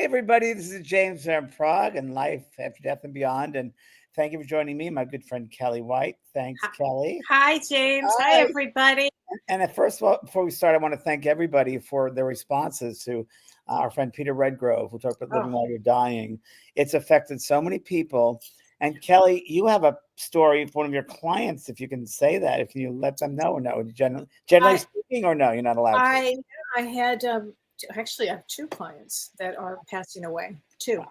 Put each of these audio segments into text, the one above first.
everybody. This is James from Praagh and Life After Death and Beyond. And thank you for joining me, my good friend Kellee White. Thanks, Kellee. Hi, James. Hi, everybody. And first of all, before we start, I want to thank everybody for their responses to our friend Peter Redgrove, who talked about living while you're dying. It's affected so many people. And Kellee, you have a story of one of your clients, if you can say that, if you let them know or no, generally speaking, or no, you're not allowed to. I had, actually, I have two clients that are passing away, two.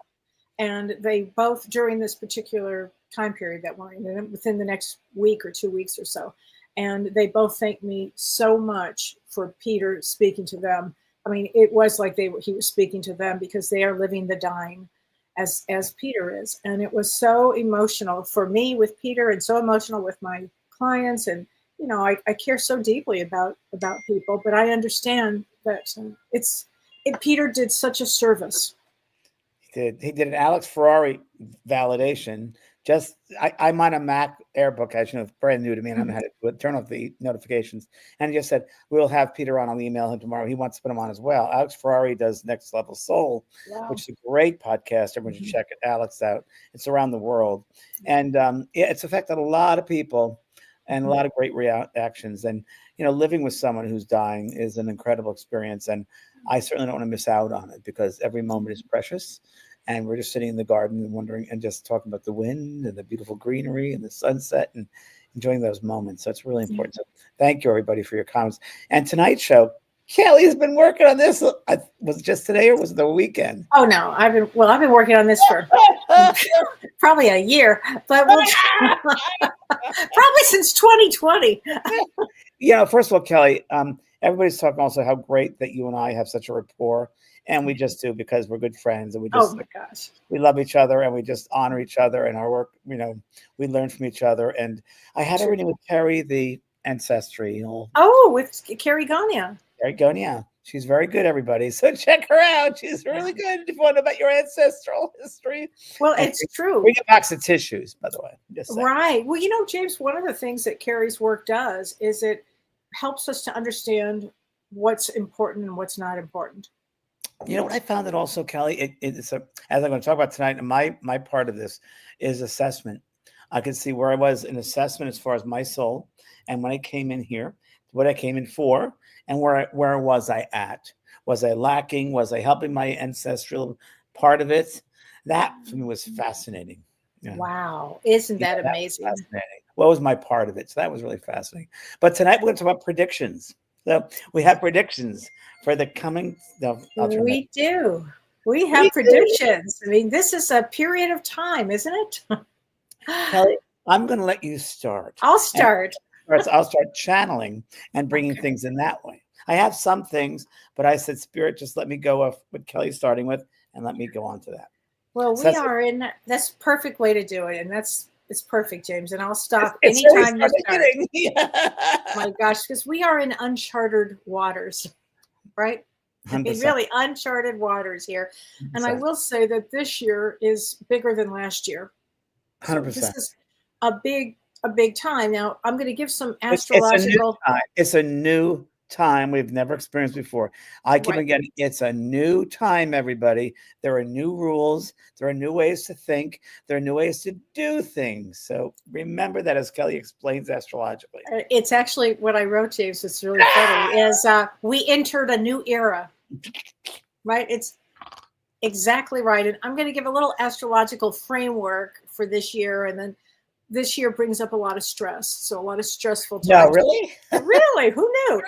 And they both, during this particular time period that we're in, within the next week or 2 weeks or so, and they both thanked me so much for Peter speaking to them. I mean, it was like he was speaking to them because they are living the dying as Peter is. And it was so emotional for me with Peter and so emotional with my clients. And, you know, I care so deeply about people, but I understand that Peter did such a service. He did an Alex Ferrari validation. I'm on a Mac Airbook, as you know, it's brand new to me, and I don't know how to turn off the notifications. And he just said, we'll have Peter on. I'll email him tomorrow. He wants to put him on as well. Alex Ferrari does Next Level Soul, which is a great podcast. Everyone should check Alex out. It's around the world. And it's affected a lot of people and a lot of great reactions. And, you know, living with someone who's dying is an incredible experience. And I certainly don't want to miss out on it because every moment is precious. And we're just sitting in the garden and wondering and just talking about the wind and the beautiful greenery and the sunset and enjoying those moments. So it's really important. So thank you, everybody, for your comments. And tonight's show, Kellee has been working on this. Was it just today or was it the weekend? Oh, no. I've been working on this for probably a year, but probably since 2020. Yeah, first of all, Kellee, everybody's talking also how great that you and I have such a rapport. And we just do because we're good friends and we just, we love each other and we just honor each other and our work, you know, we learn from each other. And I had a reading with Carrie, the ancestry. With Carrie Gonia. Carrie Gonia. She's very good, everybody. So check her out. She's really good. If you want to know about your ancestral history. Well, it's true. Bring a box of tissues, by the way. Right. Well, you know, James, one of the things that Carrie's work does is it helps us to understand what's important and what's not important. You know what I found that also, Kellee, as I'm going to talk about tonight, and my part of this is assessment. I could see where I was in assessment as far as my soul, and when I came in here, what I came in for, and where was I at? Was I lacking? Was I helping my ancestral part of it? That for me was fascinating. Yeah. Wow, isn't that amazing? Fascinating. What was my part of it? So that was really fascinating. But tonight we're going to talk about predictions. So we have predictions for the coming. We do. We have predictions. I mean, this is a period of time, isn't it? Kellee, I'm going to let you start. I'll start. I'll start channeling and bringing things in that way. I have some things, but I said, Spirit, just let me go off what Kellee's starting with and let me go on to that. Well, we are in that's perfect way to do it. And it's perfect, James. And I'll stop anytime you start. My gosh, because we are in uncharted waters, right? I mean, really uncharted waters here. 100%. And I will say that this year is bigger than last year. 100%. So this is a big time. Now, I'm going to give some astrological. It's a new time we've never experienced before. I keep again, it's a new time, everybody. There are new rules. There are new ways to think. There are new ways to do things. So remember that as Kellee explains astrologically. It's actually what I wrote, James. It's really funny. Is we entered a new era, right? It's exactly right. And I'm going to give a little astrological framework for this year, and then this year brings up a lot of stress. So a lot of stressful times. No, really? Really? Who knew?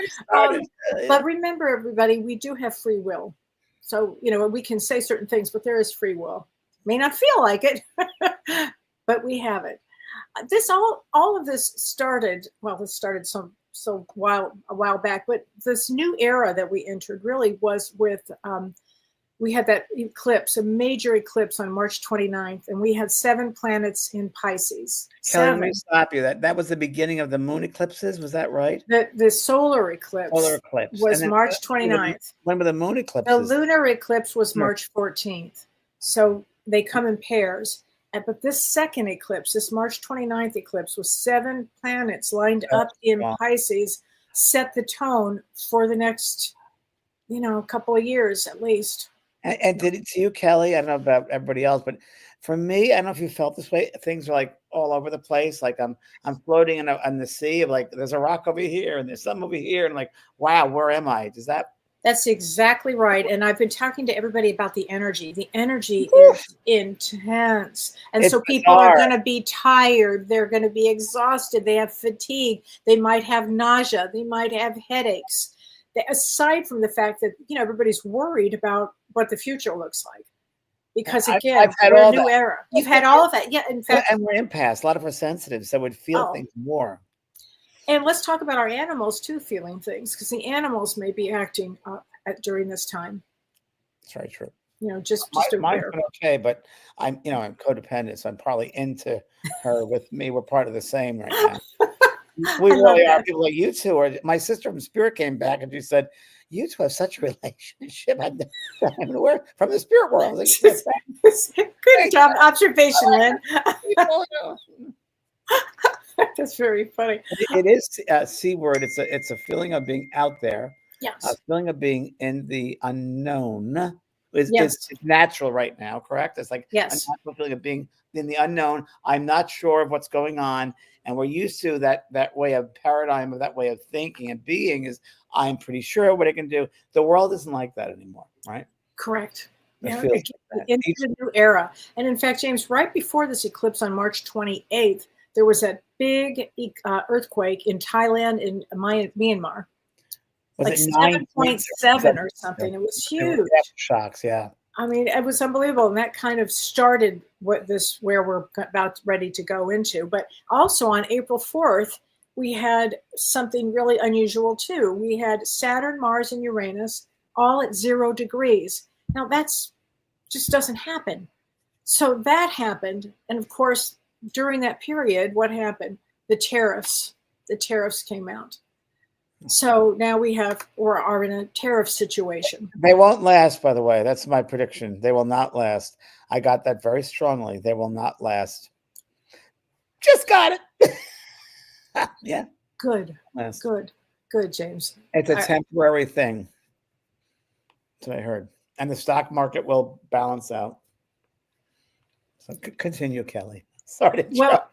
But remember, everybody, we do have free will. So, you know, we can say certain things, but there is free will. May not feel like it, but we have it. All of this started, well, it started a while back, but this new era that we entered really was with, we had that eclipse, a major eclipse on March 29th, and we had 7 planets in Pisces. Kellee, let me stop you. That was the beginning of the moon eclipses, was that right? The solar eclipse was March 29th. When were the moon eclipses? The lunar eclipse was March 14th. So they come in pairs. But this second eclipse, this March 29th eclipse, with 7 planets lined up in Pisces, set the tone for the next, couple of years at least. And did it to you, Kelly? I don't know about everybody else, but for me, I don't know if you felt this way. Things are like all over the place. Like I'm floating in the sea of like there's a rock over here and there's some over here, and like, wow, where am I? Does that? That's exactly right. And I've been talking to everybody about the energy. The energy Whew. is intense. And It's so people are bizarre. going to be tired. They're going to be exhausted. They have fatigue. They might have nausea. They might have headaches. Aside from the fact that, everybody's worried about what the future looks like. Because again, I've had we're all a new that. era. You've had all of that. Yeah, in fact. And we're empaths. A lot of us sensitives, so would feel things more. And let's talk about our animals too, feeling things, because the animals may be acting during this time. That's very true. Just mine's aware. been okay, but I'm codependent, so I'm probably into her with me. We're part of the same right now. We really are. People like you two are. My sister from Spirit came back and she said, "You two have such a relationship." We're from the spirit world. Like, yes, good job, observation, Lynn. That's very funny. It is a C word. It's a feeling of being out there. Yes. A feeling of being in the unknown is natural right now, correct? It's like a natural feeling of being in the unknown. I'm not sure of what's going on. And we're used to that way of paradigm, of that way of thinking and being is I'm pretty sure what it can do. The world isn't like that anymore, right? Correct. Into a new era. And in fact, James, right before this eclipse on March 28th, there was a big earthquake in Thailand and Myanmar. Was like it 7.7 or something. It was huge. Shocks, yeah. I mean, it was unbelievable. And that kind of started where we're about ready to go into. But also on April 4th, we had something really unusual too. We had Saturn, Mars, and Uranus all at 0 degrees. Now that's just doesn't happen. So that happened. And of course, during that period, what happened? The tariffs came out. So now we are in a tariff situation. They won't last, by the way. That's my prediction. They will not last. I got that very strongly. They will not last. Just got it. Yeah. Good. Good, James. It's a temporary thing. That's what I heard. And the stock market will balance out. So continue, Kelly. Sorry to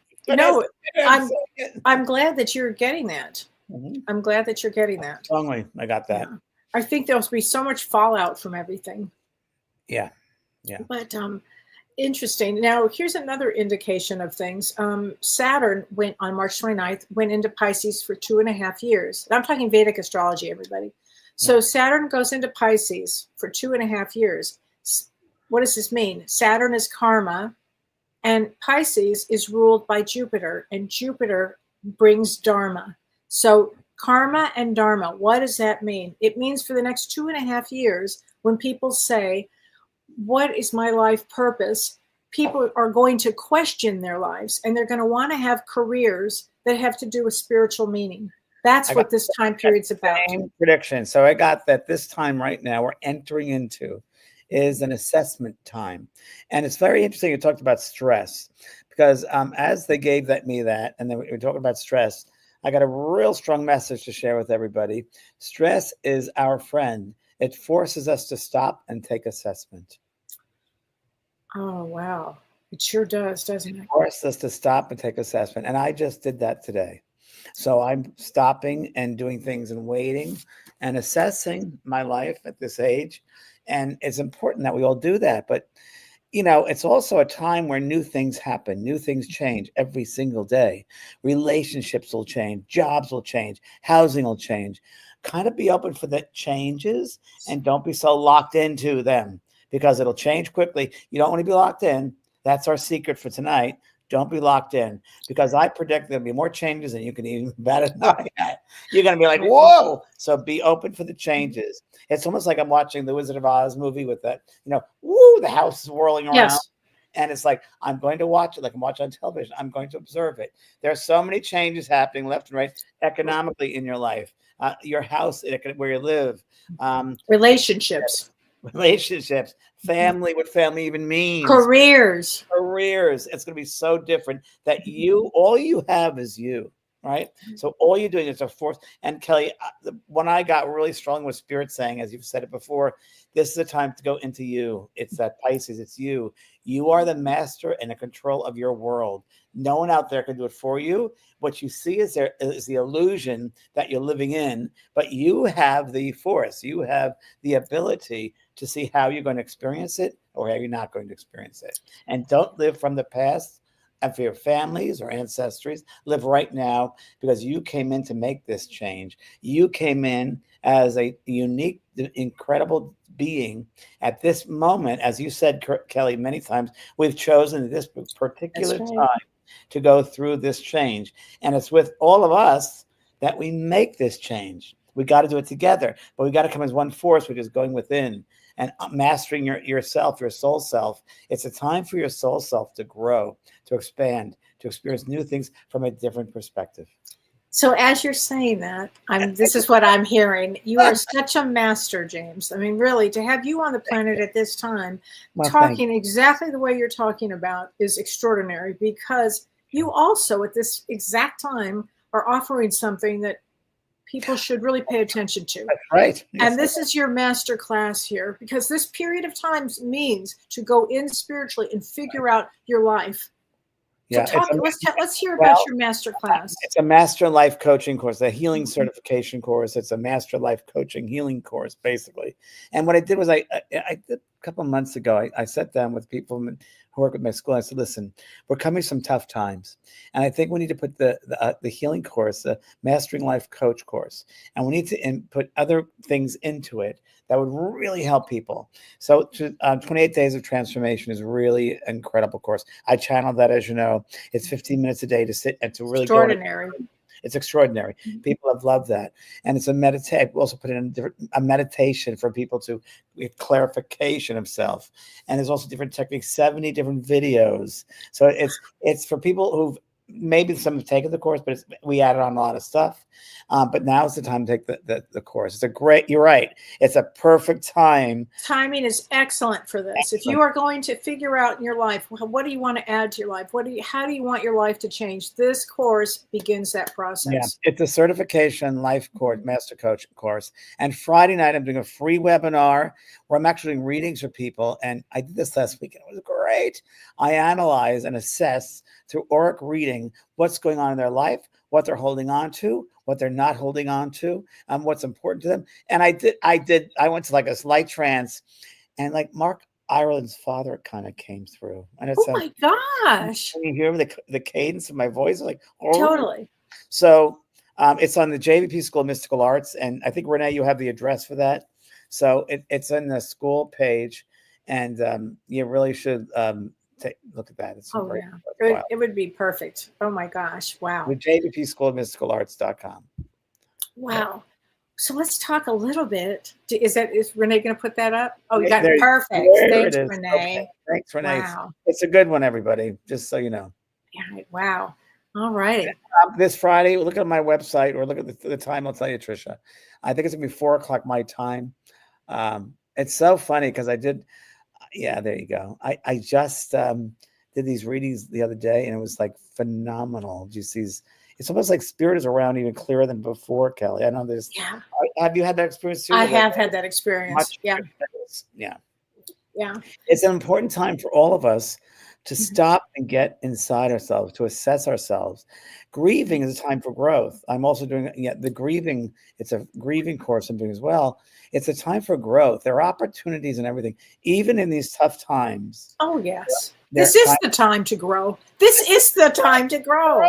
I'm glad that you're getting that. Mm-hmm. I'm glad that you're getting that. Strongly, I got that. Yeah. I think there'll be so much fallout from everything. Yeah. But interesting. Now, here's another indication of things. Saturn went on March 29th, went into Pisces for 2.5 years. And I'm talking Vedic astrology, everybody. So Saturn goes into Pisces for 2.5 years. What does this mean? Saturn is karma, and Pisces is ruled by Jupiter, and Jupiter brings dharma. So karma and dharma, what does that mean? It means for the next 2.5 years, when people say, what is my life purpose? People are going to question their lives, and they're going to want to have careers that have to do with spiritual meaning. That's what this time period's about. Same prediction. So I got that this time right now we're entering into is an assessment time. And it's very interesting. You talked about stress because as they gave me that, and then we were talking about stress, I got a real strong message to share with everybody. Stress is our friend. It forces us to stop and take assessment. Oh, wow. It sure does, doesn't it? It forces us to stop and take assessment. And I just did that today. So I'm stopping and doing things and waiting and assessing my life at this age. And it's important that we all do that. But, it's also a time where new things happen. New things change every single day. Relationships will change. Jobs will change. Housing will change. Kind of be open for the changes and don't be so locked into them because it'll change quickly. You don't want to be locked in. That's our secret for tonight. Don't be locked in because I predict there'll be more changes than you can even bat an eye at. You're going to be like, whoa. So be open for the changes. It's almost like I'm watching the Wizard of Oz movie with that, the house is whirling around. Yes. And it's like, I'm going to watch it like I'm watching on television. I'm going to observe it. There are so many changes happening left and right economically in your life, your house, where you live. Relationships, family, what family even means. Careers. It's going to be so different that all you have is you, right? So all you're doing is a force. And Kelly, when I got really strong with Spirit saying, as you've said it before, this is the time to go into you. It's that Pisces, it's you. You are the master and the control of your world. No one out there can do it for you. What you see is the illusion that you're living in, but you have the force. You have the ability to see how you're going to experience it or how you're not going to experience it. And don't live from the past and for your families or ancestries. Live right now, because you came in to make this change. You came in as a unique, incredible being at this moment. As you said, Kelly, many times, we've chosen this particular time to go through this change. And it's with all of us that we make this change. We got to do it together, but we got to come as one force, which is going within and mastering yourself, your soul self. It's a time for your soul self to grow, to expand, to experience new things from a different perspective. So as you're saying that, this is what I'm hearing. You are such a master, James. I mean, really, to have you on the planet at this time, talking exactly the way you're talking about is extraordinary, because you also, at this exact time, are offering something that people should really pay attention to. That's right. And this is your master class here, because this period of time means to go in spiritually and figure out your life. So let's hear about your master class. It's a master life coaching course, a healing certification course. It's a master life coaching healing course, basically. And what I did was I did a couple of months ago, I sat down with people who work at my school. I said, listen, we're coming some tough times. And I think we need to put the healing course, the mastering life coach course, and we need to put other things into it that would really help people. So 28 Days of Transformation is really an incredible course. I channeled that, as you know. It's 15 minutes a day to sit and to really extraordinary. It's extraordinary. People have loved that. And it's a meditation. We also put in a meditation for people to get clarification of self. And there's also different techniques, 70 different videos. So it's for people who've maybe some have taken the course, but we added on a lot of stuff. But now is the time to take the course. You're right. It's a perfect time. Timing is excellent for this. Excellent. If you are going to figure out in your life, what do you want to add to your life? How do you want your life to change? This course begins that process. Yeah, it's a certification life course, master coach course. And Friday night, I'm doing a free webinar where I'm actually doing readings for people. And I did this last week, and it was great. I analyze and assess through auric reading what's going on in their life, what they're holding on to, what they're not holding on to, what's important to them. And I went to like a light trance, and like Mark Ireland's father kind of came through. And it's my gosh. Can you hear the cadence of my voice? Like, oh. Totally. So it's on the JVP School of Mystical Arts. And I think, Renee, you have the address for that. So it's in the school page, and you really should take a look at that. It's it would be perfect. Oh my gosh. Wow. The JVP School of Mystical Arts.com. Wow. Yeah. So let's talk a little bit. Is Renee going to put that up? Oh, you got it. Perfect. Thanks, Renee. Okay. Thanks, Renee. Wow. It's a good one, everybody, just so you know. Yeah. Wow. All right. This Friday, look at my website or look at the time. I'll tell you, Tricia. I think it's going to be 4:00 my time. It's so funny because I did. Yeah, there you go. I just did these readings the other day, and it was like phenomenal. Just it's almost like spirit is around even clearer than before, Kelly. I know there's. Yeah. Have you had that experience too? I have had that experience. Yeah. Yeah. It's an important time for all of us to stop and get inside ourselves, to assess ourselves. Grieving is a time for growth. I'm also doing the grieving. It's a grieving course I'm doing as well. It's a time for growth. There are opportunities and everything, even in these tough times. Oh, yes. This is the time to grow. This is the time to grow.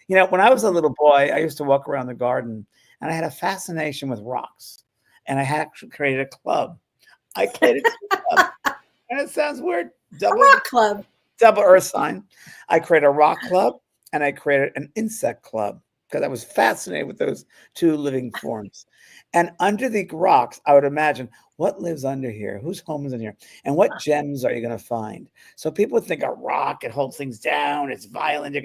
You know, when I was a little boy, I used to walk around the garden, and I had a fascination with rocks. And I had actually created a club. I created a club. And it sounds weird. A rock club. Double earth sign. I created a rock club, and I created an insect club because I was fascinated with those two living forms. And under the rocks, I would imagine what lives under here, whose home is in here, and what gems are you going to find? So people would think a rock, it holds things down, it's violent.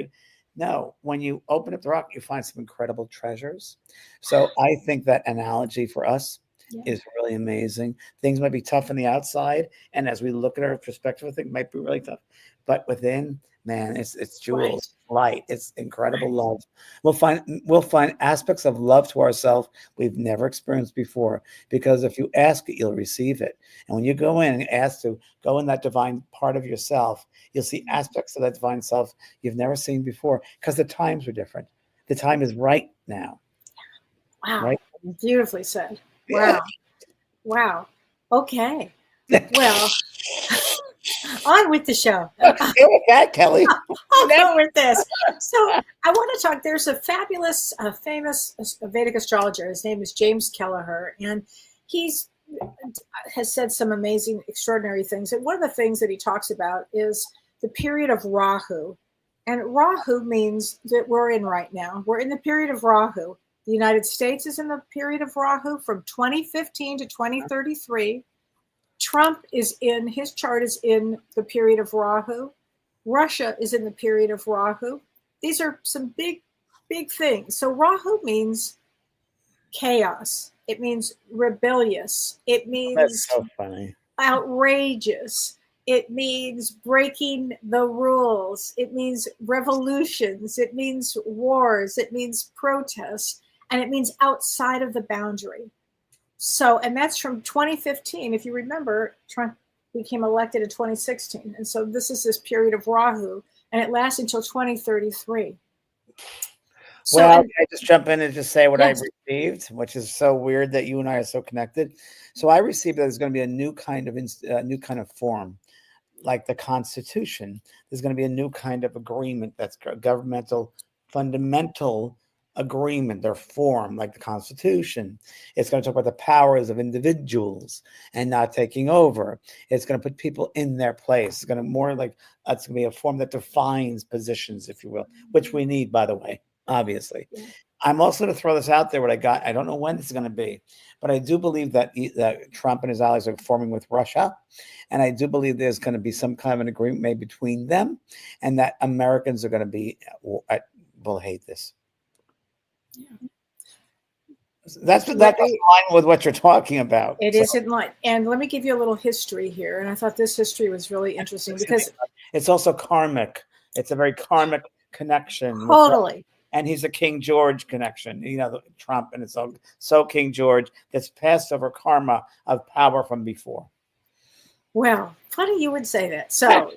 No, when you open up the rock, you find some incredible treasures. So I think that analogy for us is really amazing. Things might be tough on the outside, and as we look at our perspective, I think it might be really tough. But within, man, it's Right. jewels, light. It's incredible love. We'll find aspects of love to ourselves we've never experienced before. Because if you ask it, you'll receive it. And when you go in and ask to go in that divine part of yourself, you'll see aspects of that divine self you've never seen before. Because the times are different. The time is right now. Wow. Right? Beautifully said. Yeah. Wow. Wow. Okay. Well, on with the show. Okay, Kelly. I'll go with this. So I want to talk. There's a fabulous, famous Vedic astrologer. His name is James Kelleher, and he's has said some amazing, extraordinary things. And one of the things that he talks about is the period of Rahu. And Rahu means that we're in right now. We're in the period of Rahu. The United States is in the period of Rahu from 2015 to 2033. Trump is in, his chart is in the period of Rahu. Russia is in the period of Rahu. These are some big, big things. So Rahu means chaos. It means rebellious. It means That's so funny. outrageous. It means breaking the rules. It means revolutions. It means wars. It means protests. And it means outside of the boundary. So, and that's from 2015. If you remember, Trump became elected in 2016. And so this is this period of Rahu, and it lasts until 2033. So, Well, can I just jump in and just say what yes. I received, which is so weird that you and I are so connected. So I received that there's going to be a new kind of form, like the Constitution. There's going to be a new kind of agreement that's governmental, fundamental agreement or form, like the Constitution. It's going to talk about the powers of individuals and not taking over. It's going to put people in their place. It's going to more like it's going to be a form that defines positions, if you will, which we need, by the way, obviously. Yeah. I'm also going to throw this out there. What I got, I don't know when it's going to be, but I do believe that Trump and his allies are forming with Russia, and I do believe there's going to be some kind of an agreement made between them, and that Americans are going to be will hate this. Yeah. That's in line with what you're talking about. It is in line. And let me give you a little history here. And I thought this history was really interesting because it's also karmic. It's a very karmic connection. Totally. And he's a King George connection, Trump, and it's so King George that's passed over karma of power from before. Well, funny you would say that. So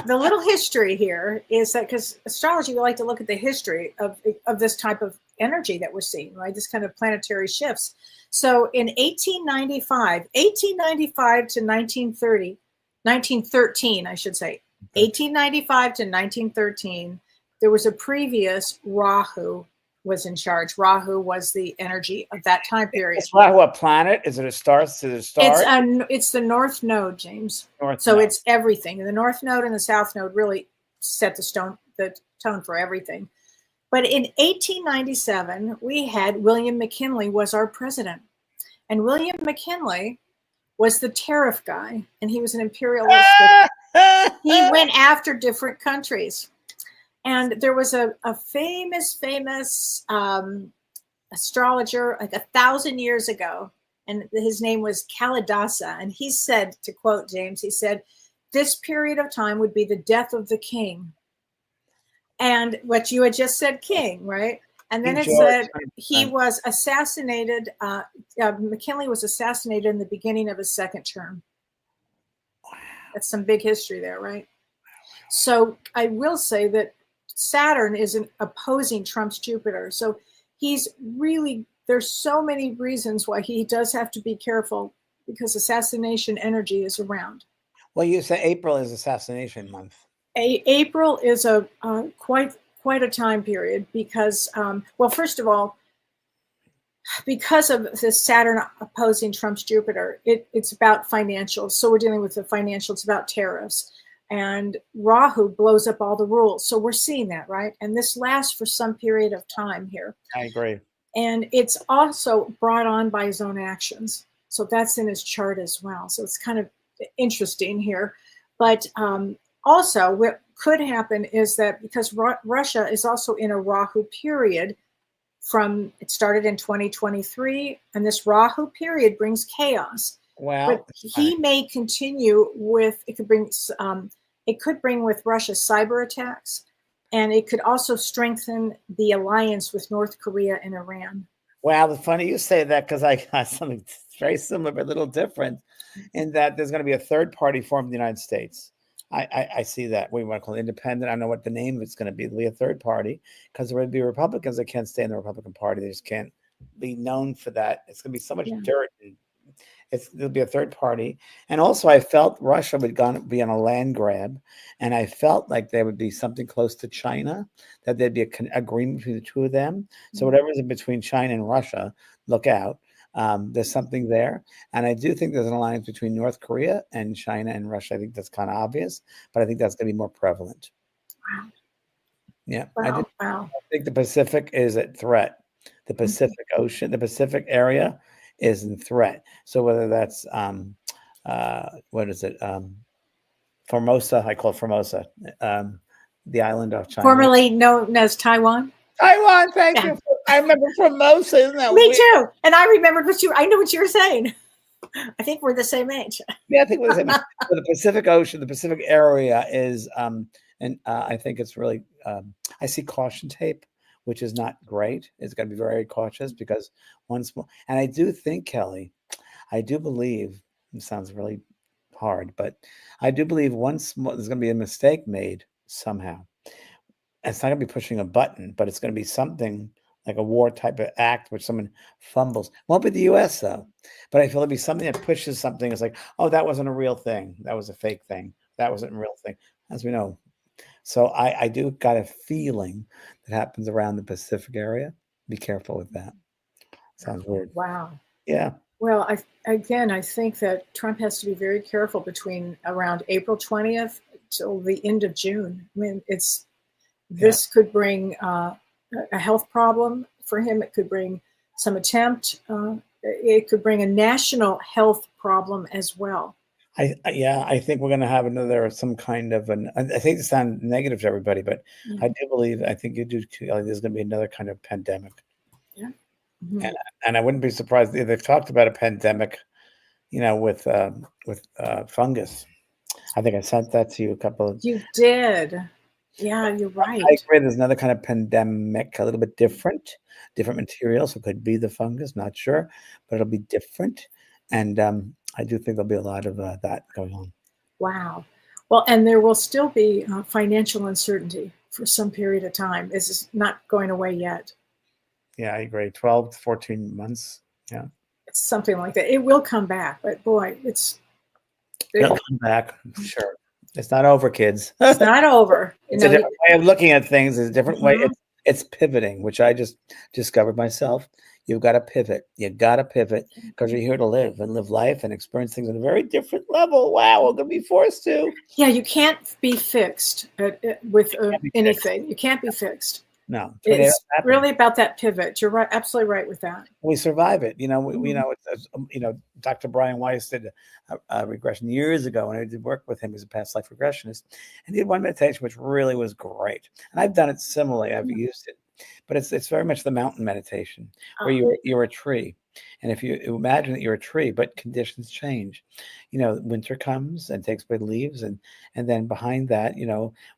the little history here is that because astrology, we like to look at the history of this type of energy that we're seeing, right? This kind of planetary shifts. So in 1895 to 1913, I should say, 1895 to 1913, there was a previous Rahu was in charge. Rahu was the energy of that time period. Is Rahu a planet? Is it a star? Is it a star? It's the North Node, James. North so node. It's everything. The North Node and the South Node really set the tone for everything. But in 1897, we had William McKinley was our president. And William McKinley was the tariff guy, and he was an imperialist. He went after different countries. And there was a famous astrologer like 1,000 years ago, and his name was Kalidasa. And he said, to quote James, he said, this period of time would be the death of the king. And what you had just said, king, right? And then it said he was assassinated. McKinley was assassinated in the beginning of his second term. That's some big history there, right? So I will say that Saturn is opposing Trump's Jupiter. So he's really, there's so many reasons why he does have to be careful because assassination energy is around. Well, you say April is assassination month. April is a quite a time period because, well, first of all, because of this Saturn opposing Trump's Jupiter, it's about financials. So we're dealing with the financials, it's about tariffs. And Rahu blows up all the rules. So we're seeing that, right? And this lasts for some period of time here. I agree. And it's also brought on by his own actions. So that's in his chart as well. So it's kind of interesting here. But also, what could happen is that because Russia is also in a Rahu period it started in 2023, and this Rahu period brings chaos. Well, but he may continue with, it could bring It could bring with Russia cyber attacks, and it could also strengthen the alliance with North Korea and Iran. Wow, it's funny you say that because I got something very similar but a little different in that there's going to be a third party formed in the United States. I see that. We want to call it independent. I don't know what the name of it's going to be. It'll be a third party because there would be Republicans that can't stay in the Republican Party. They just can't be known for that. It's going to be so much dirt. There'll be a third party. And also I felt Russia would be on a land grab. And I felt like there would be something close to China, that there'd be an agreement between the two of them. So whatever's in between China and Russia, look out. There's something there. And I do think there's an alliance between North Korea and China and Russia. I think that's kind of obvious, but I think that's going to be more prevalent. Wow. Yeah. Wow. I think the Pacific is at threat. The Pacific Ocean, the Pacific area is in threat. So whether that's, what is it? Formosa, I call it Formosa, the island off China. Formerly known as Taiwan. Taiwan, thank you. I remember Formosa, isn't that Me weird? too. And I remembered I knew what you were saying. I think we're the same age. Yeah, I think we're the same age. So the Pacific Ocean, the Pacific area is, and I think it's really, I see caution tape, which is not great. It's going to be very cautious because once more, and I do think, Kelly, I do believe, it sounds really hard, but I do believe once more there's going to be a mistake made somehow. It's not going to be pushing a button, but it's going to be something like a war type of act which someone fumbles. Won't be the U.S. though, but I feel it'll be something that pushes something. It's like, oh, that wasn't a real thing. That was a fake thing. That wasn't a real thing, as we know. So I do got a feeling that happens around the Pacific area. Be careful with that. Sounds weird. Wow. Yeah. Well, I think that Trump has to be very careful between around April 20th till the end of June. I mean, this could bring a health problem for him. It could bring some attempt. It could bring a national health problem as well. I think we're going to have some kind of I think it sounds negative to everybody, but I do believe, I think you do, there's going to be another kind of pandemic. Yeah. And I wouldn't be surprised. They've talked about a pandemic, with fungus. I think I sent that to you a couple of. You did. Yeah, you're right. I agree. There's another kind of pandemic, a little bit different materials. So it could be the fungus, not sure, but it'll be different. And I do think there'll be a lot of that going on. Wow. Well, and there will still be financial uncertainty for some period of time. This is not going away yet. Yeah, I agree. 12 to 14 months. Yeah. It's something like that. It will come back, but boy, it'll come back. Sure. It's not over, kids. It's not over. It's a different way of looking at things. It's a different way. It's pivoting, which I just discovered myself. You've got to pivot. You got to pivot because you're here to live life and experience things at a very different level. Wow, we're going to be forced to. Yeah, you can't be fixed with anything. You can't be fixed. No, it's really about that pivot. You're right, absolutely right with that. We survive it. We know, Dr. Brian Weiss did a regression years ago, and I did work with him as a past life regressionist, and he did one meditation which really was great. And I've done it similarly. I've used it, but it's very much the mountain meditation where you're a tree. And if you imagine that you're a tree, but conditions change, winter comes and takes away leaves. And then behind that,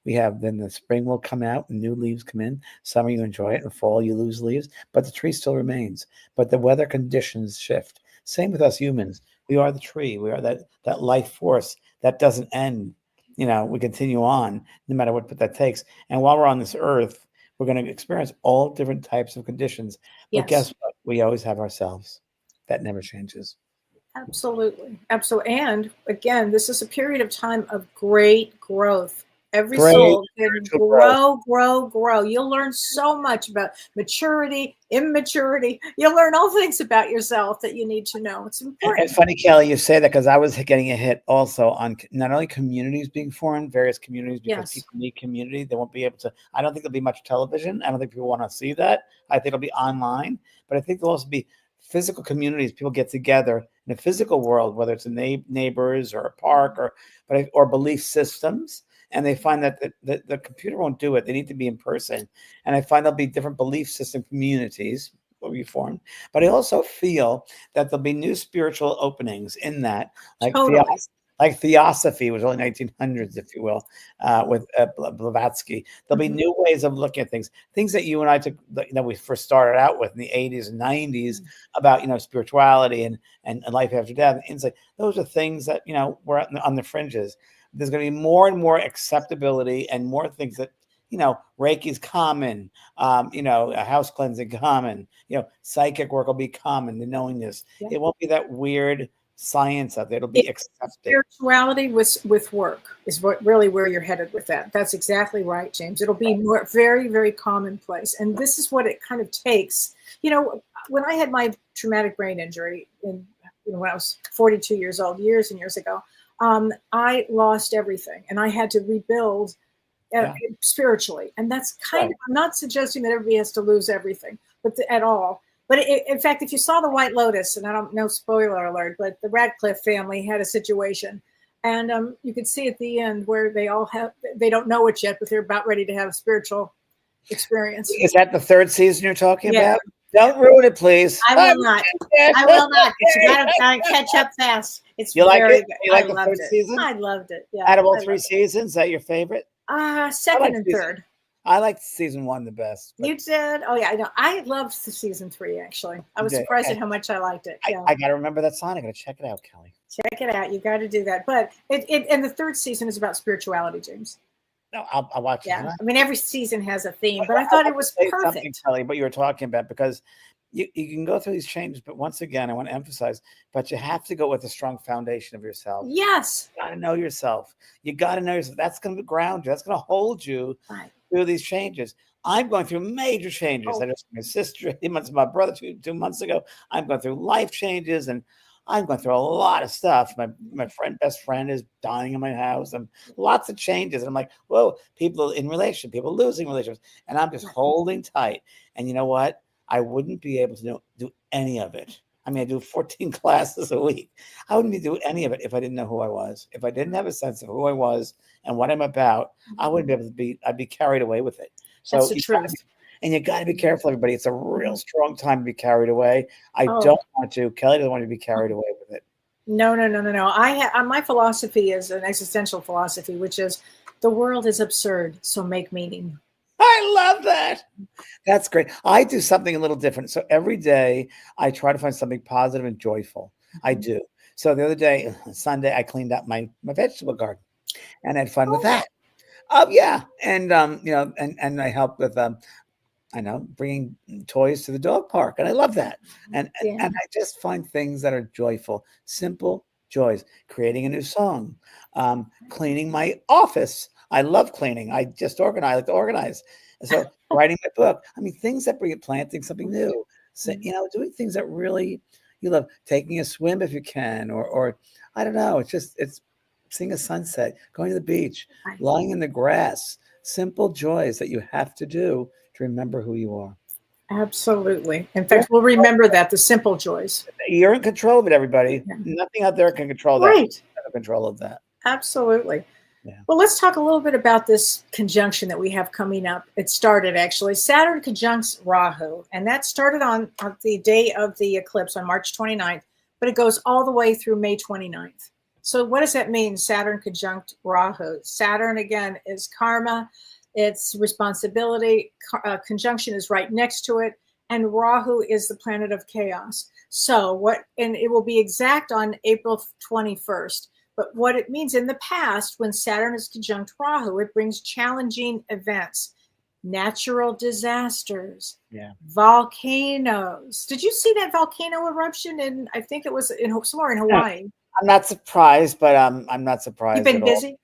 we have, then the spring will come out and new leaves come in. Summer, you enjoy it, and fall, you lose leaves, but the tree still remains. But the weather conditions shift. Same with us humans. We are the tree. We are that life force that doesn't end. We continue on no matter what that takes. And while we're on this earth, we're going to experience all different types of conditions. But guess what? We always have ourselves. That never changes. Absolutely. Absolutely. And again, this is a period of time of great growth. Every soul can grow. You'll learn so much about maturity, immaturity. You'll learn all things about yourself that you need to know. It's important. It's funny, Kelly, you say that because I was getting a hit also on not only communities being formed, various communities, because people need community. They won't be able to. I don't think there'll be much television. I don't think people want to see that. I think it'll be online, but I think there'll also be physical communities. People get together in a physical world, whether it's neighbors or a park or belief systems. And they find that the computer won't do it. They need to be in person. And I find there'll be different belief system communities will be formed. But I also feel that there'll be new spiritual openings in that, like Like theosophy was only 1900s, if you will, with Blavatsky. There'll be new ways of looking at things that you and I took, we first started out with in the 80s and 90s about, spirituality and life after death. And insight. Those are things that, were on the fringes. There's going to be more and more acceptability and more things that, Reiki's common, a house cleansing common, psychic work will be common, the knowingness. Yeah. It won't be that weird science out there. It'll be accepted. Spirituality with work is really where you're headed with that. That's exactly right, James. It'll be more very, very commonplace. And this is what it kind of takes. When I had my traumatic brain injury when I was 42 years old, years and years ago, I lost everything and I had to rebuild spiritually. And that's kind of, I'm not suggesting that everybody has to lose everything, but at all. But in fact, if you saw The White Lotus, and I don't know, spoiler alert, but the Radcliffe family had a situation, and you could see at the end where they don't know it yet, but they're about ready to have a spiritual experience. Is that the third season you're talking about? Don't ruin it, please. I will not. I will not. You gotta catch up fast. It's you like very it? You like I the loved third it. season? I loved it. Yeah. Out of all three seasons, is that your favorite? Second and third. I liked season 1 the best. You did? Oh yeah, I know. I loved the season 3 actually. I was surprised at how much I liked it. Yeah. I gotta remember that song. I gotta check it out, Kelly. Check it out. You got to do that. But and the third season is about spirituality, James. No, I'll watch it. Yeah, I mean every season has a theme, but I thought it was perfect. Kelly, what you were talking about, because you can go through these changes, but once again, I want to emphasize, but you have to go with a strong foundation of yourself. Yes. You got to know yourself. You got to know yourself. That's going to ground you. That's going to hold you through these changes. I'm going through major changes. I just my sister, 8 months, my brother 2 months ago. I'm going through life changes, and I'm going through a lot of stuff. My best friend is dying in my house, and lots of changes. And I'm like, whoa, people in relation, people losing relationships, and I'm just holding tight. And you know what? I wouldn't be able to do any of it. I mean, I do 14 classes a week. I wouldn't be doing any of it if I didn't know who I was. If I didn't have a sense of who I was and what I'm about, I wouldn't be able to be. I'd be carried away with it. So that's the truth. And you got to be careful, everybody. It's a real strong time to be carried away. I don't want to. Kelly doesn't want to be carried away with it. No. My philosophy is an existential philosophy, which is the world is absurd, so make meaning. I love that. That's great. I do something a little different. So every day I try to find something positive and joyful. I do. So the other day, Sunday, I cleaned up my vegetable garden and had fun with that. Oh yeah. And, and I helped with, bringing toys to the dog park. And I love that. And I just find things that are joyful, simple joys, creating a new song, cleaning my office. I love cleaning. I just organize. I like to organize. So writing my book. I mean, things that bring it, planting something new. So, doing things that really you love. Taking a swim if you can, or I don't know. It's seeing a sunset, going to the beach, lying in the grass. Simple joys that you have to do to remember who you are. Absolutely. In fact, we'll remember that, the simple joys. You're in control of it, everybody. Yeah. Nothing out there can control that. Right. You're in control of that. Absolutely. Yeah. Well, let's talk a little bit about this conjunction that we have coming up. It started actually, Saturn conjuncts Rahu, and that started on the day of the eclipse on March 29th, but it goes all the way through May 29th. So what does that mean, Saturn conjunct Rahu? Saturn, again, is karma, it's responsibility. Conjunction is right next to it, and Rahu is the planet of chaos. So and it will be exact on April 21st. But what it means in the past, when Saturn is conjunct Rahu, it brings challenging events, natural disasters, volcanoes. Did you see that volcano eruption I think it was somewhere in Hawaii? I'm not surprised, but I'm not surprised. You've been busy?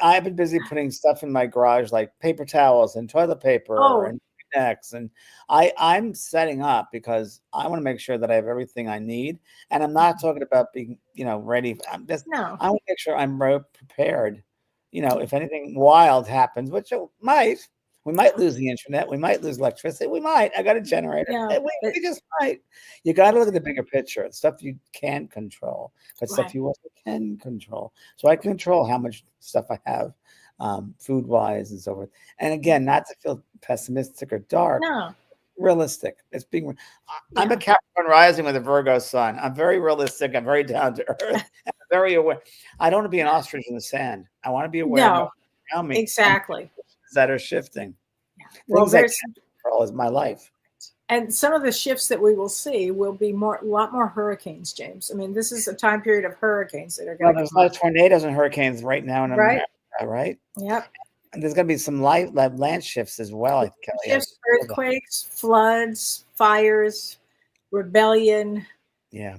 I've been busy putting stuff in my garage, like paper towels and toilet paper and Kleenex, and I'm setting up because I want to make sure that I have everything I need. And I'm not talking about being, ready. I want to make sure I'm prepared. If anything wild happens, which it might. We might lose the internet. We might lose electricity. We might. I got a generator. Yeah, we just might. You got to look at the bigger picture. Stuff you can't control, but stuff you also can control. So I control how much stuff I have, food-wise and so forth. And again, not to feel pessimistic or dark. No. realistic. It's being. I'm a Yeah. Capricorn rising with a Virgo sun. I'm very realistic. I'm very down to earth. I'm very aware. I don't want to be an ostrich in the sand. I want to be aware of No, what's around me and exactly. that are shifting. Well, Things I can't there's control is my life. and some of the shifts that we will see will be a lot more hurricanes, James. I mean, this is a time period of hurricanes that are Well, going to there's a come lot up. of tornadoes and hurricanes right now in Right? America, right? Yep. And there's going to be some land shifts as well, Kelly. Shifts, earthquakes, floods, fires, rebellion. Yeah.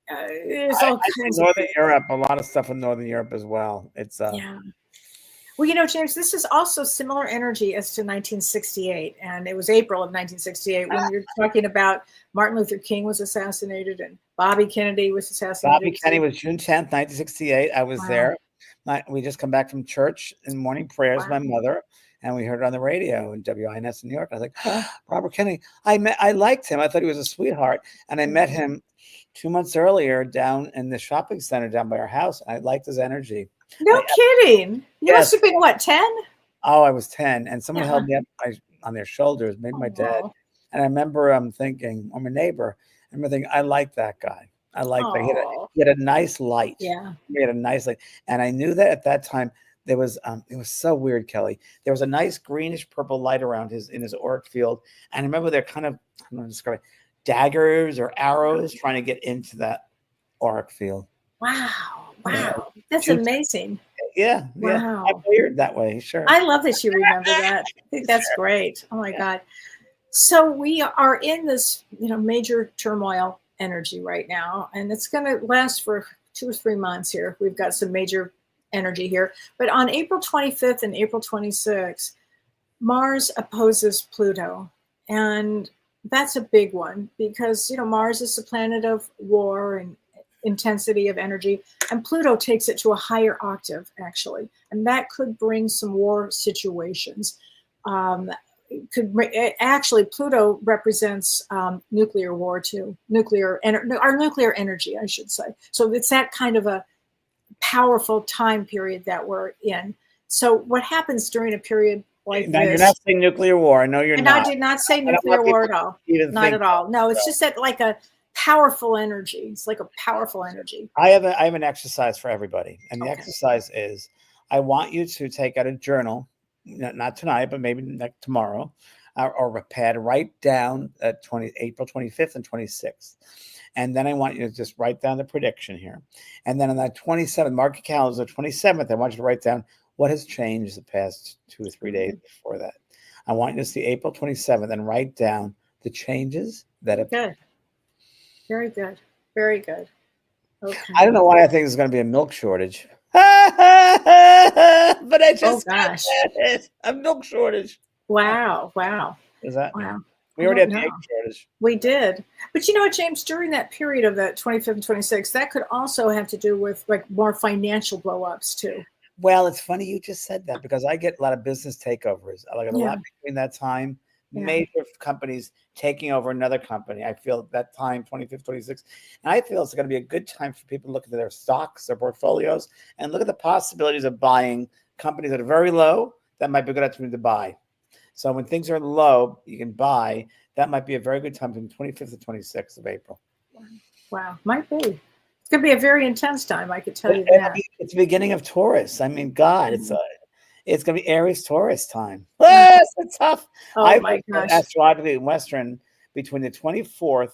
There's I all see kinds of Northern things. Europe, a lot of stuff in Northern Europe as well. It's Yeah. Well, James, this is also similar energy as to 1968. And it was April of 1968 when you're talking about Martin Luther King was assassinated and Bobby Kennedy was Bobby assassinated Kennedy too. was June 10th, 1968. I was Wow. there. We just come back from church in morning prayers, my Wow. mother, and we heard it on the radio in WINS in New York. I was like, Robert Kennedy. I liked him. I thought he was a sweetheart. And I met him 2 months earlier down in the shopping center down by our house. I liked his energy. No kidding. You must Yes. have been, what, 10? Oh, I was 10. And someone Yeah. held me up on their shoulders, maybe my dad. Oh. And I remember thinking, I'm a neighbor. I remember thinking, I like that guy. I like that. Oh. He had a nice light. Yeah. He had a nice light. And I knew that at that time there was it was so weird, Kelly. There was a nice greenish purple light around in his auric field. And I remember they're kind of, I don't know how to describe it, daggers or arrows trying to get into that auric field. Wow. Yeah. That's amazing. Yeah. Wow. I'm weird that way. Sure. I love that you remember that. I think that's great. Oh my God. So we are in this, major turmoil energy right now, and it's going to last for 2 or 3 months here. We've got some major energy here. But on April 25th and April 26th, Mars opposes Pluto. And that's a big one because, Mars is the planet of war and intensity of energy, and Pluto takes it to a higher octave, actually. And that could bring some war situations. Actually, Pluto represents nuclear war too, our nuclear energy, I should say. So it's that kind of a powerful time period that we're in. So what happens during a period like now, this? you're not saying nuclear war. I know you're not. I did not say nuclear war at all. Not at all. No, it's just that like a powerful energy. It's like a powerful energy. I have an exercise for everybody, and the exercise is I want you to take out a journal, not tonight, but maybe tomorrow, or a pad. Write down April 25th and 26th, and then I want you to just write down the prediction here, and then on that 27th, mark your calendar, the 27th, I want you to write down what has changed the past 2 or 3 days before that. I want you to see April 27th and write down the changes that have. Good. Very good. Very good. Okay. I don't know why I think there's going to be a milk shortage. But I just a milk shortage. Wow. Is that? Wow. We already had the egg shortage. We did. But you know what, James, during that period of that 25th and 26th, that could also have to do with like more financial blow-ups too. Well, it's funny you just said that because I get a lot of business takeovers. I get a lot between that time. Major companies taking over another company. I feel that time, 25th, 26th. And I feel it's going to be a good time for people to look at their stocks, their portfolios, and look at the possibilities of buying companies that are very low. That might be a good opportunity to buy. So when things are low, you can buy. That might be a very good time from the 25th to 26th of April. Wow. Might be. It's going to be a very intense time, I could tell you that. It's the beginning of Taurus. I mean, God, it's going to be Aries Taurus time. It's tough. Oh my gosh. Astrologically in Western, between the 24th,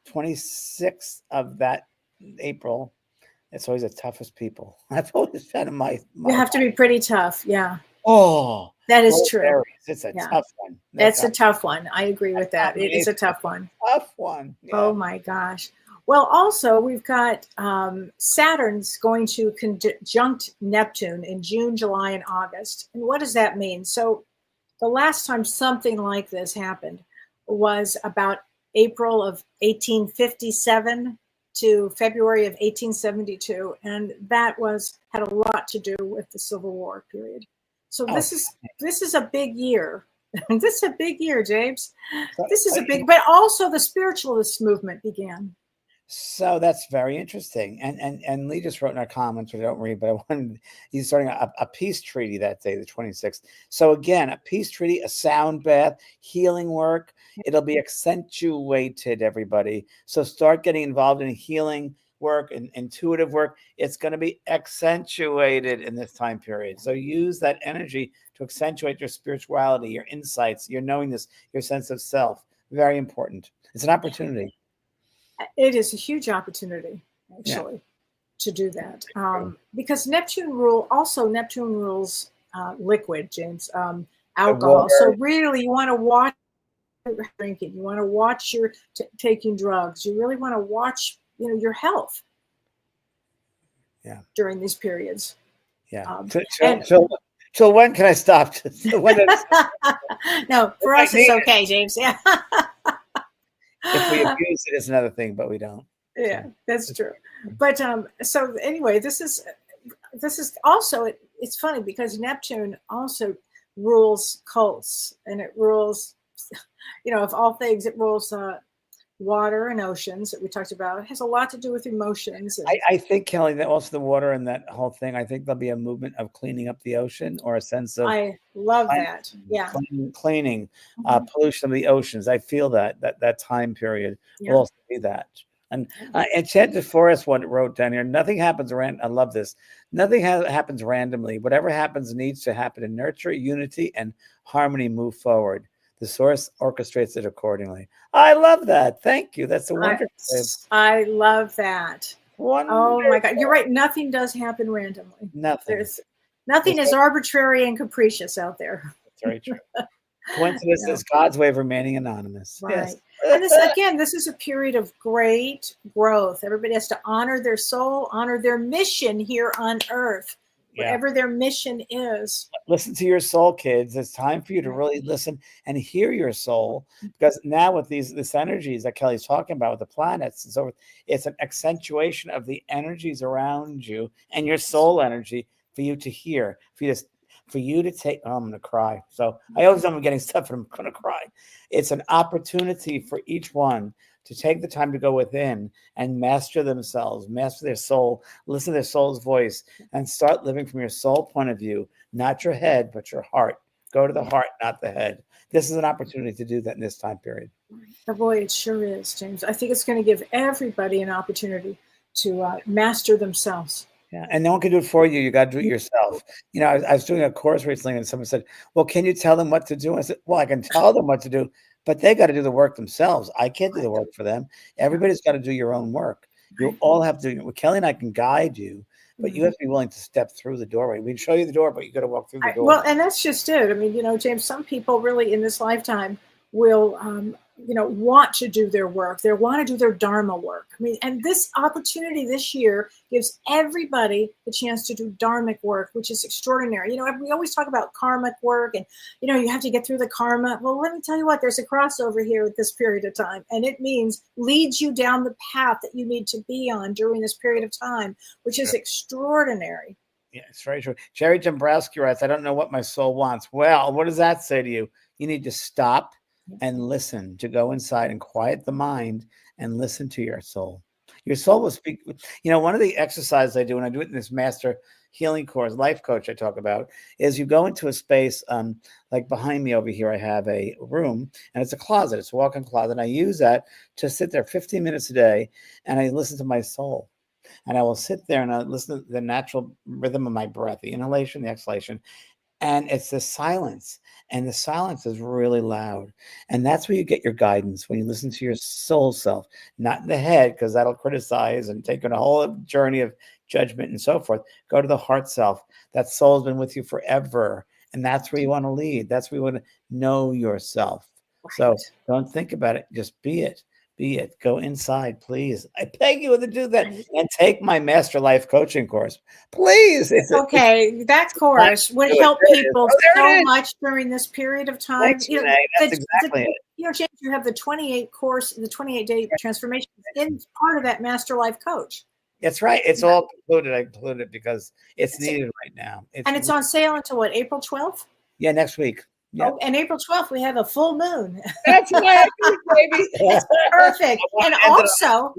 26th of that April, it's always the toughest people. I've always found my you have to be pretty tough. Yeah. Oh, that is true. Aries. It's a tough one. That's a tough one. I agree with that. It is a tough one. Tough one. Yeah. Oh my gosh. Well, also we've got Saturn's going to conjunct Neptune in June, July, and August. And what does that mean? So the last time something like this happened was about April of 1857 to February of 1872. And that had a lot to do with the Civil War period. So this is a big year. This is a big year, James. This is a big, but also the spiritualist movement began. So that's very interesting. And Lee just wrote in our comments, which I don't read, but he's starting a peace treaty that day, the 26th. So again, a peace treaty, a sound bath, healing work. It'll be accentuated, everybody. So start getting involved in healing work and intuitive work. It's going to be accentuated in this time period. So use that energy to accentuate your spirituality, your insights, your knowingness, your sense of self. Very important. It's an opportunity. It is a huge opportunity, actually, to do that. Because Neptune rules liquid, James, alcohol. So really, you want to watch your drinking. You want to watch your taking drugs. You really want to watch, your health. Yeah. During these periods. Yeah. So when can I stop? No, for us it's okay, James. Yeah. If we abuse it, it's another thing, but we don't. Yeah, that's true. But so anyway, this is also it's funny because Neptune also rules cults, and it rules, of all things, it rules water and oceans that we talked about. It has a lot to do with emotions. I think, Kelly, that also the water and that whole thing, I think there'll be a movement of cleaning up the ocean, or a sense of I love that. Yeah. Cleaning pollution of the oceans. I feel that time period will also be that. And Enchanted Forest wrote down here, nothing happens I love this. Nothing happens randomly. Whatever happens needs to happen in nurture, unity, and harmony move forward. The source orchestrates it accordingly. I love that. Thank you. That's a wonderful. I love that. Wonderful. Oh my God. You're right. Nothing does happen randomly. Nothing. Nothing is arbitrary and capricious out there. That's very true. Coincidence is God's way of remaining anonymous. Right. Yes. And this is a period of great growth. Everybody has to honor their soul, honor their mission here on earth. Whatever their mission is. Listen to your soul, kids. It's time for you to really listen and hear your soul, because now with this energies that Kelly's talking about with the planets and so forth, it's an accentuation of the energies around you and your soul energy for you to hear, for you to take. Oh, I'm going to cry. So I always know I'm getting stuff and I'm going to cry. It's an opportunity for each one to take the time to go within and master themselves, master their soul, listen to their soul's voice, and start living from your soul point of view, not your head, but your heart. Go to the heart, not the head. This is an opportunity to do that in this time period. Oh boy, it sure is, James. I think it's going to give everybody an opportunity to master themselves. Yeah, and no one can do it for you. You got to do it yourself. I was doing a course recently, and someone said, well, can you tell them what to do? I said, well, I can tell them what to do, but they got to do the work themselves. I can't do the work for them. Everybody's got to do your own work. You all have to. Well, Kelly and I can guide you, but you have to be willing to step through the doorway. We can show you the door, but you got to walk through the door. Well, and that's just it. I mean, James, some people really in this lifetime will, want to do their work. They want to do their dharma work. I mean, and this opportunity this year gives everybody the chance to do dharmic work, which is extraordinary. We always talk about karmic work and, you have to get through the karma. Well, let me tell you what, there's a crossover here at this period of time. And it means leads you down the path that you need to be on during this period of time, which is extraordinary. Yeah, it's very true. Jerry Dombrowski writes, I don't know what my soul wants. Well, what does that say to you? You need to stop and listen, to go inside and quiet the mind and listen to your soul. Your soul will speak. One of the exercises I do, and I do it in this master healing course, life coach I talk about, is you go into a space, like behind me over here, I have a room and it's a closet. It's a walk-in closet. And I use that to sit there 15 minutes a day and I listen to my soul. And I will sit there and I listen to the natural rhythm of my breath, the inhalation, the exhalation. And it's the silence. And the silence is really loud. And that's where you get your guidance, when you listen to your soul self, not in the head, because that'll criticize and take on a whole journey of judgment and so forth. Go to the heart self. That soul's been with you forever. And that's where you want to lead. That's where you want to know yourself. Right. So don't think about it. Just be it. Be it. Go inside, please. I beg you to do that and take my Master Life Coaching course, please. That course would help people so much during this period of time. Thanks, that's exactly it. James, you have the 28-day transformation in part of that Master Life Coach. That's right. It's all included. I included it because it's needed right now. It's on sale until what, April 12th? Yeah, next week. Yep. Oh, and April 12th, we have a full moon. That's right, baby. It's perfect. And also,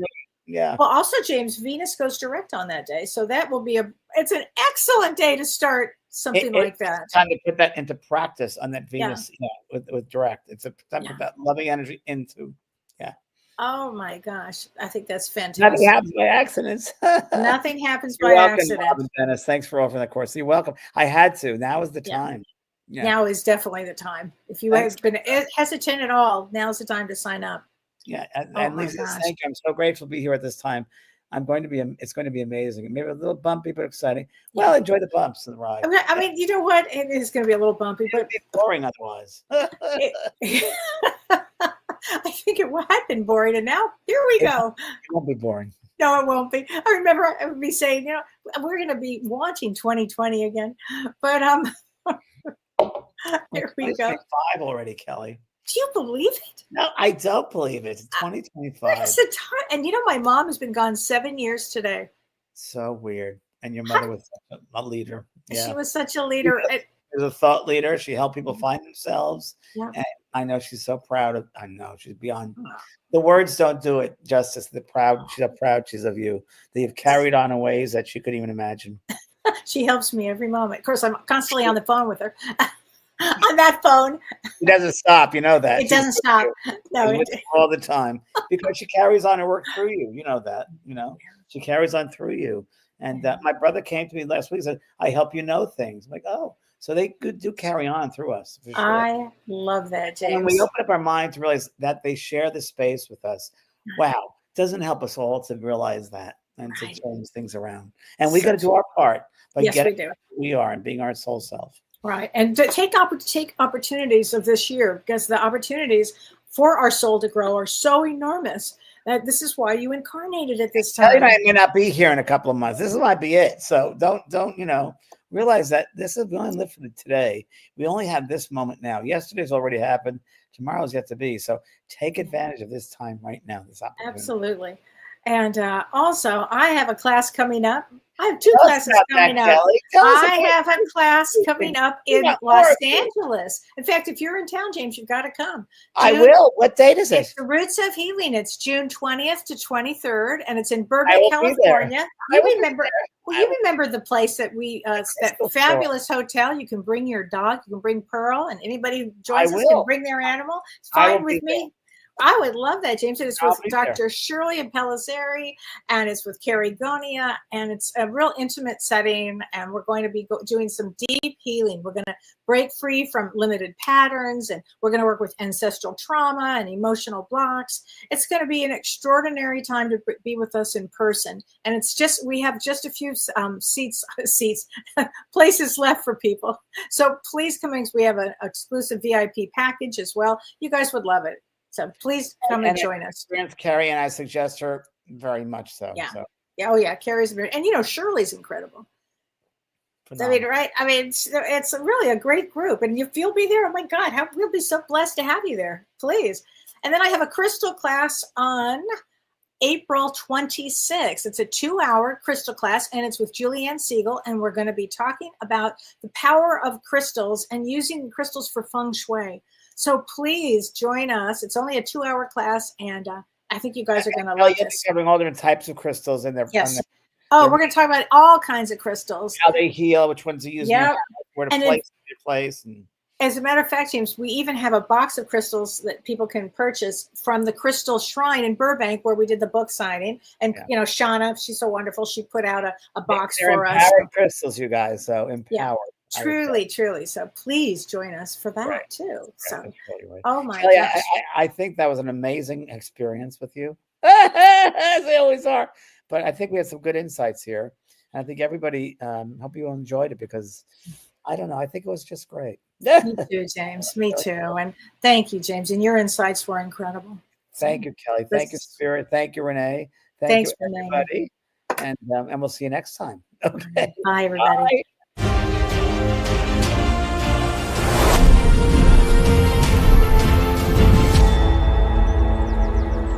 Yeah. Well, also, James, Venus goes direct on that day. So that will be it's an excellent day to start something like that. It's time to put that into practice on that Venus, with direct. It's a time to put that loving energy into. Yeah. Oh my gosh. I think that's fantastic. Nothing happens by accidents. Nothing happens You're by welcome, accident. Bob and Dennis. Thanks for offering the course. You're welcome. I had to. Now is the time. Yeah. Now is definitely the time. If you have been hesitant at all, now's the time to sign up. Yeah. And Lisa, thank you. I'm so grateful to be here at this time. It's going to be amazing. Maybe a little bumpy, but exciting. Well, enjoy the bumps and the ride. I mean, you know what? It is going to be a little bumpy, but it's boring otherwise. I think it had been boring, and now here we go. It won't be boring. No, it won't be. I remember I would be saying, we're going to be wanting 2020 again, but here we go. 5 already, Kelly. Do you believe it? No, I don't believe it. It's 2025. It's a time, and my mom has been gone 7 years today. So weird. And your mother was such a leader. Yeah. She was such a leader. She was a thought leader. She helped people find themselves. Yeah. And I know she's so proud of. I know she's beyond. The words don't do it justice. She's how proud she's of you. That you've carried on in ways that she couldn't even imagine. She helps me every moment. Of course, I'm constantly on the phone with her. On that phone. It doesn't stop. You know that. It doesn't stop. No, all the time, because she carries on her work through you. You know that. She carries on through you. And my brother came to me last week and said, I help you know things. I'm like, oh, so they do carry on through us. For sure. I love that, James. And when we open up our mind to realize that they share the space with us, wow, doesn't help us all to realize that and to change things around. And we got to do our part by getting who we are and being our soul self. Right. And to take opportunities of this year, because the opportunities for our soul to grow are so enormous that this is why you incarnated at this time. I may not be here in a couple of months. This might be it. So don't realize that we only live for today. We only have this moment now. Yesterday's already happened. Tomorrow's yet to be. So take advantage of this time right now. This opportunity. Absolutely. And also, I have a class coming up. I have 2 classes coming up. I have a class coming up in Los Angeles. In fact, if you're in town, James, you've got to come. I will. What date is it? It's the Roots of Healing. It's June 20th to 23rd, and it's in Burbank, California. You remember the place that that fabulous hotel. You can bring your dog. You can bring Pearl, and anybody who joins us can bring their animal. It's fine with me. I would love that, James. And it's with Dr. Shirley Pellizzari, and it's with Carrie Gonia, and it's a real intimate setting. And we're going to be doing some deep healing. We're going to break free from limited patterns, and we're going to work with ancestral trauma and emotional blocks. It's going to be an extraordinary time to be with us in person. And we have just a few places left for people. So please come in. We have an exclusive VIP package as well. You guys would love it. So please come and join us. Carrie and I suggest her very much so. Yeah. So. Yeah. Oh yeah. Carrie's very, and Shirley's incredible. Phenomenal. I mean, right? I mean, it's really a great group, and if you'll be there, oh my God, we'll be so blessed to have you there. Please. And then I have a crystal class on April 26th. It's a 2-hour crystal class, and it's with Julianne Siegel, and we're going to be talking about the power of crystals and using crystals for feng shui. So please join us. It's only a 2-hour class, and I think you guys are going to like this. Covering all different types of crystals in there. Yes. We're going to talk about all kinds of crystals. How they heal, which ones to use, where to place. And as a matter of fact, James, we even have a box of crystals that people can purchase from the Crystal Shrine in Burbank, where we did the book signing. And, Shauna, she's so wonderful. She put out a box for us. Empowered crystals, you guys. So empowered. Yeah. Truly. So please join us for that too. So, oh my gosh. I think that was an amazing experience with you, as they always are. But I think we had some good insights here. And I think everybody, hope you enjoyed it, because I don't know. I think it was just great. Me too, James. Me too. And thank you, James. And your insights were incredible. Thank you, Kelly. Thank you, Spirit. Thank you, Renee. Thanks, Renee. Everybody. And we'll see you next time. Okay. Bye, everybody. Bye.